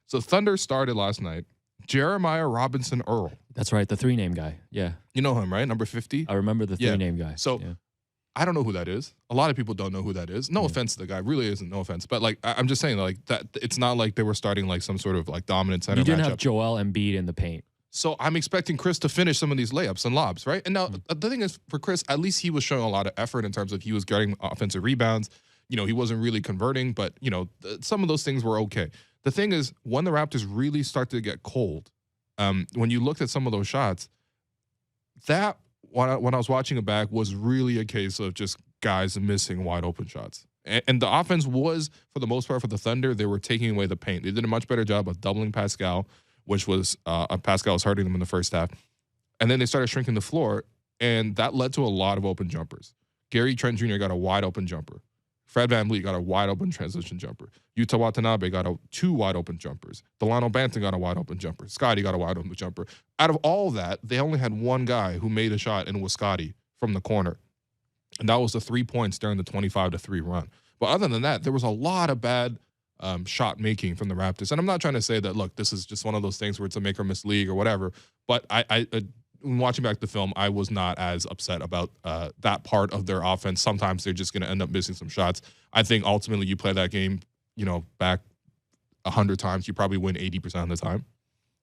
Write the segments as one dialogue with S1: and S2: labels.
S1: So Thunder started last night. Jeremiah Robinson Earl.
S2: That's right, the 3-name guy. Yeah.
S1: You know him, right? Number 50?
S2: I remember the 3-name guy.
S1: So I don't know who that is. A lot of people don't know who that is. No offense to the guy. Really isn't, no offense. But, like, I'm just saying, like, that it's not like they were starting, like, some sort of, like, dominant center
S2: You didn't
S1: matchup.
S2: have Joel Embiid in the paint.
S1: So I'm expecting Chris to finish some of these layups and lobs, right? And now the thing is, for Chris, at least he was showing a lot of effort in terms of he was getting offensive rebounds. You know, he wasn't really converting, but, you know, some of those things were okay. The thing is, when the Raptors really started to get cold, when you looked at some of those shots, that, when I was watching it back, was really a case of just guys missing wide open shots. And the offense was, for the most part, for the Thunder, they were taking away the paint. They did a much better job of doubling Pascal, which was Pascal was hurting them in the first half. And then they started shrinking the floor, and that led to a lot of open jumpers. Gary Trent Jr. got a wide open jumper. Fred VanVleet got a wide open transition jumper. Yuta Watanabe got 2 wide open jumpers. Delano Banton got a wide open jumper. Scotty got a wide open jumper. Out of all that, they only had one guy who made a shot, and it was Scotty from the corner. And that was the 3 points during the 25-3 run. But other than that, there was a lot of bad shot making from the Raptors. And I'm not trying to say that, look, this is just one of those things where it's a make or miss league or whatever. But when watching back the film, I was not as upset about that part of their offense. Sometimes they're just going to end up missing some shots. I think ultimately you play that game, you know, back 100 times, you probably win 80% of the time.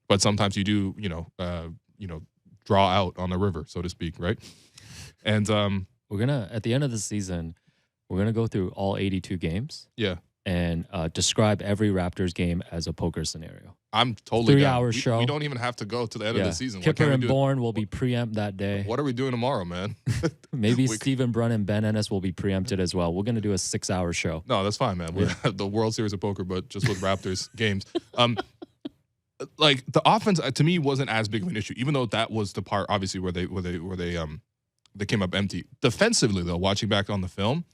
S1: But sometimes you do, draw out on the river, so to speak, right? And
S2: we're gonna, at the end of the season, we're gonna go through all 82 games.
S1: Yeah.
S2: And describe every Raptors game as a poker scenario.
S1: I'm totally
S2: 3-hour show.
S1: We don't even have to go to the end of the season.
S2: Kipper and Bourne will be preempt that day.
S1: What are we doing tomorrow, man?
S2: Maybe Stephen Brunn and Ben Ennis will be preempted as well. We're going to do a 6-hour show.
S1: No, that's fine, man. We're the World Series of Poker, but just with Raptors games. Like, the offense to me wasn't as big of an issue, even though that was the part obviously where they came up empty. Defensively, though, watching back on the film,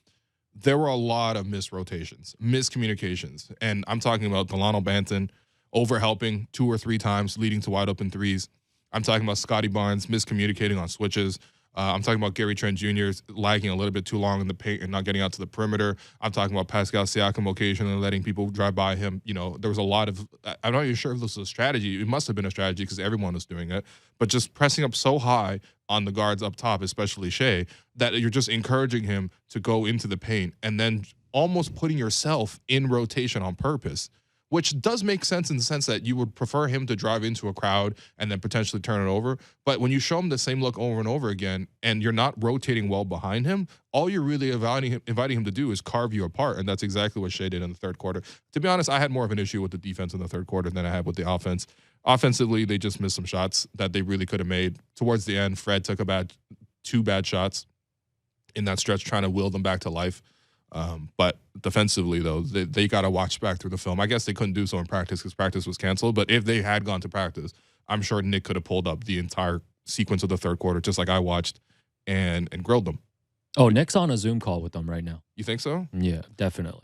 S1: there were a lot of missed rotations, miscommunications. And I'm talking about Delano Banton overhelping 2 or 3 times, leading to wide open threes. I'm talking about Scotty Barnes miscommunicating on switches. I'm talking about Gary Trent Jr. lagging a little bit too long in the paint and not getting out to the perimeter. I'm talking about Pascal Siakam occasionally letting people drive by him. You know, there was a lot of, I'm not even sure if this was a strategy. It must have been a strategy because everyone was doing it. But just pressing up so high on the guards up top, especially Shea, that you're just encouraging him to go into the paint and then almost putting yourself in rotation on purpose, which does make sense in the sense that you would prefer him to drive into a crowd and then potentially turn it over. But when you show him the same look over and over again and you're not rotating well behind him, all you're really inviting him to do is carve you apart, and that's exactly what Shea did in the third quarter. To be honest, I had more of an issue with the defense in the third quarter than I had with the offense. Offensively, they just missed some shots that they really could have made. Towards the end, Fred took 2 bad shots in that stretch trying to will them back to life. But defensively, though, they got to watch back through the film. I guess they couldn't do so in practice because practice was canceled. But if they had gone to practice, I'm sure Nick could have pulled up the entire sequence of the third quarter, just like I watched, and grilled them.
S2: Oh, Nick's on a Zoom call with them right now.
S1: You think so?
S2: Yeah, definitely.